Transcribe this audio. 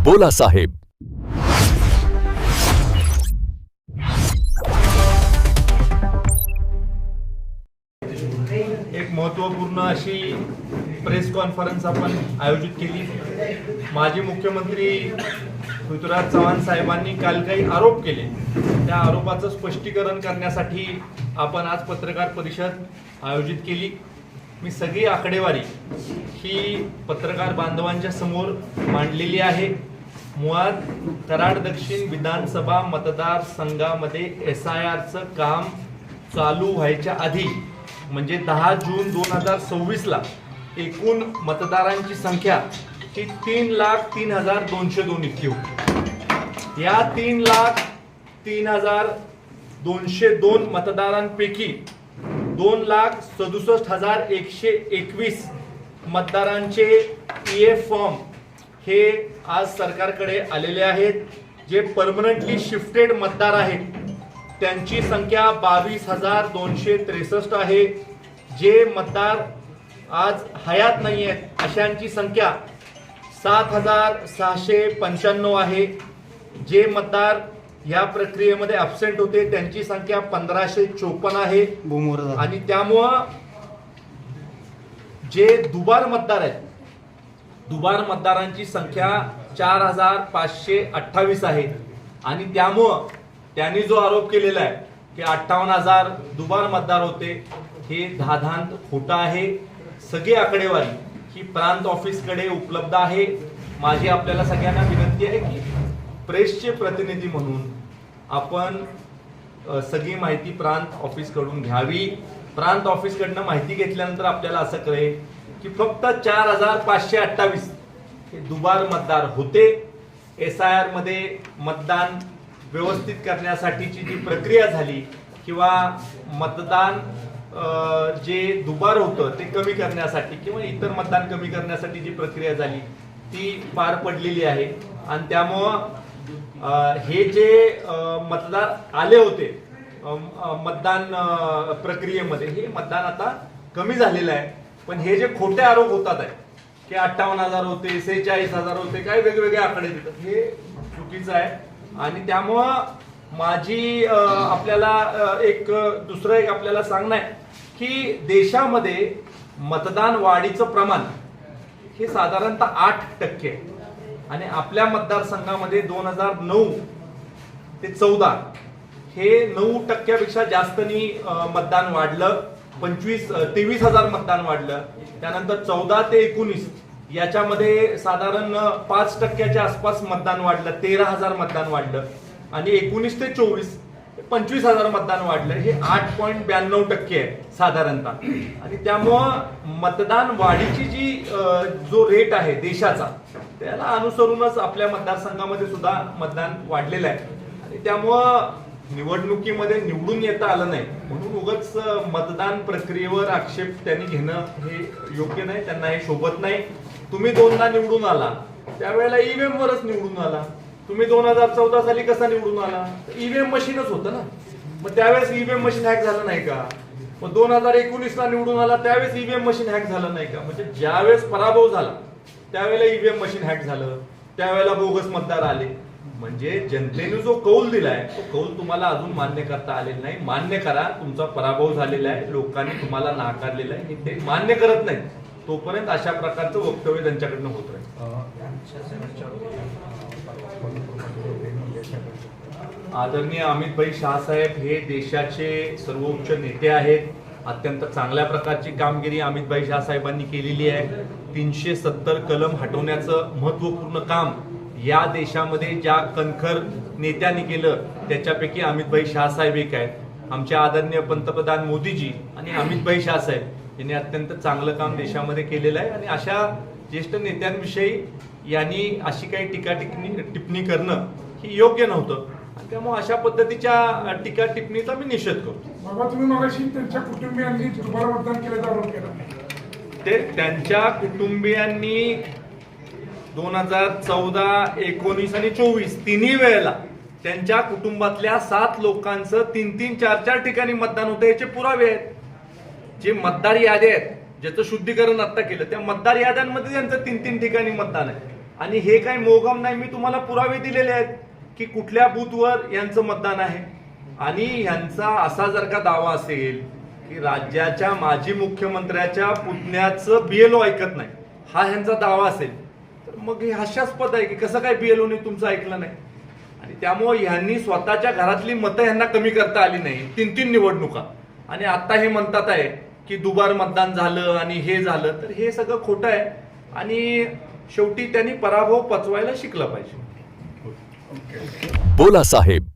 बोला साहेब. एक महत्त्वपूर्ण अशी प्रेस कॉन्फरन्स आपण आयोजित केली. माजी मुख्यमंत्री पृथ्वीराज चव्हाण साहेबांनी काल काही आरोप केले. त्या आरोपाचं स्पष्टीकरण करण्यासाठी आपण आज पत्रकार परिषद आयोजित केली. मी सगळी आकडेवारी ही पत्रकार बांधवांच्या समोर मांडलेली आहे. मुळात कराड दक्षिण विधानसभा मतदारसंघामध्ये SIRचं काम चालू व्हायच्या आधी म्हणजे 10 जून 2026ला एकूण मतदारांची संख्या ही 3,03,202 इतकी होती. या 3,03,202 मतदारांपैकी 2,67,121 मतदारांचे EF फॉर्म हे आज सरकारकडे आलेले आहेत. जे परमनंटली शिफ्टेड मतदार आहेत त्यांची संख्या 22,263 आहे. जे मतदार आज हयात नाही आहेत अशांची संख्या 7,695 आहे. जे मतदार या प्रक्रियेमध्ये ॲब्सेंट होते त्यांची संख्या 1,554 आहे. आणि त्यामुळं जे दुबार मतदार आहेत, दुबार मतदारांची संख्या 4,528 आहे. आणि त्यामुळं त्यांनी जो आरोप केलेला आहे की 58,000 दुबार मतदार होते, हे धाधांत खोटं आहे. सगळी आकडेवारी ही प्रांत ऑफिसकडे उपलब्ध आहे. माझी आपल्याला सगळ्यांना विनंती आहे की प्रेसचे प्रतिनिधी म्हणून आपण सगळी माहिती प्रांत ऑफिसकडून घ्यावी. प्रांत ऑफिसकडनं माहिती घेतल्यानंतर आपल्याला असं कळेल की फक्त 4,528 हे दुबार मतदार होते. SIR मध्ये मतदान व्यवस्थित करण्यासाठीची जी प्रक्रिया झाली किंवा मतदान जे दुबार होतं ते कमी करण्यासाठी किंवा इतर मतदान कमी करण्यासाठी जी प्रक्रिया झाली ती पार पडलेली आहे. आणि त्यामुळं हे जे मतदार आले होते मतदान प्रक्रियेमध्ये हे मतदान आता कमी झालेलं आहे. पण हे जे खोटे आरोप होतात आहे की 58,000 होते, 46,000 होते, काय वेगवेगळे आकडे देतात, हे चुकीचं आहे. आणि त्यामुळं माझी आपल्याला दुसरं एक आपल्याला सांगणं आहे की देशामध्ये मतदान वाढीचं प्रमाण हे साधारणतः 8% आहे. आणि आपल्या मतदारसंघामध्ये 2009 ते 14 हे 9% जास्तनी मतदान वाढलं. 23,000 मतदान वाढलं. त्यानंतर 14 ते 19 याच्यामध्ये साधारण 5% आसपास मतदान वाढलं. 13,000 मतदान वाढलं. आणि 19 ते 24 25,000 मतदान वाढलं. हे 8.92% आहे साधारणतः. आणि त्यामुळं मतदान वाढीची जी जो रेट आहे देशाचा त्याला अनुसरूनच आपल्या मतदारसंघामध्ये सुद्धा मतदान वाढलेलं आहे. आणि त्यामुळं निवडणुकीमध्ये निवडून येता आलं नाही म्हणून उगाच मतदान प्रक्रियेवर आक्षेप त्यांनी घेणं हे योग्य नाही. त्यांना हे शोभत नाही. तुम्ही 2दा निवडून आला त्यावेळेला EVM वरच निवडून आला. तुम्ही 2014 साली कसा निवडून आला? EVM मशीनच होतं ना. मग त्यावेळेस EVM मशीन हॅक झालं नाही का? मग 2019ला निवडून आला त्यावेळेस EVM मशीन हॅक झालं नाही का? म्हणजे ज्यावेळेस पराभव झाला त्यावेळेला EVM मशीन हॅक झालं, त्यावेळेला बोगस मतदार आले. म्हणजे जनतेने जो कौल दिलाय तो कौल तुम्हाला अजून मान्य करता आलेला नाही. मान्य करा, तुमचा पराभव झालेला आहे, लोकांनी तुम्हाला नाकारलेलं आहे. ते मान्य करत नाही तोपर्यंत अशा प्रकारचं वक्तव्य त्यांच्याकडनं होत राहील. आदरणीय अमितभाई शाह साहेब हे देशाचे सर्वोच्च नेते आहेत. अत्यंत चांगल्या प्रकारची कामगिरी अमितभाई शाह साहेबांनी केलेली आहे. 370 कलम हटवण्याचं महत्वपूर्ण काम या देशामध्ये ज्या कणखर नेत्यांनी केलं त्याच्यापैकी अमितभाई शाह साहेब एक आहेत. आमचे आदरणीय पंतप्रधान मोदीजी आणि अमितभाई शाह साहेब यांनी अत्यंत चांगलं काम देशामध्ये केलेलं आहे. आणि अशा ज्येष्ठ नेत्यांविषयी यांनी अशी काही टिप्पणी करणं ही योग्य नव्हतं. त्यामुळे अशा पद्धतीच्या टीका टिप्पणीचा मी निषेध करतो. बाबा तुम्ही मगाशी त्यांच्या कुटुंबियांनी दुबार मतदान केल्याचा आरोप केला. ते त्यांच्या कुटुंबियांनी 2014, 19 आणि 24 तिन्ही वेळेला त्यांच्या कुटुंबातल्या 7 लोकांचं 3-3, 4-4 ठिकाणी मतदान होतं याचे पुरावे आहेत. जे मतदार याद्या आहेत ज्याचं शुद्धीकरण आता केलं त्या मतदार याद्यांमध्ये त्यांचं 3-3 ठिकाणी मतदान आहे. आणि हे काही मोगम नाही, मी तुम्हाला पुरावे दिलेले आहेत की कुठल्या बूथवर यांचं मतदान आहे. आणि ह्यांचा असा जर का दावा असेल की राज्याच्या माजी मुख्यमंत्र्याच्या पुतण्याचं BLO ऐकत नाही, हा ह्यांचा दावा असेल, तर मग हे हास्यास्पद आहे की कसं काय BLOने तुमचं ऐकलं नाही. आणि त्यामुळे ह्यांनी स्वतःच्या घरातली मतं ह्यांना कमी करता आली नाही 3 निवडणुका. आणि आता हे म्हणतात आहे की दुबार मतदान झालं आणि हे झालं, तर हे सगळं खोटं आहे. आणि शेवटी त्यांनी पराभव पचवायला शिकला पाहिजे. बोला साहेब,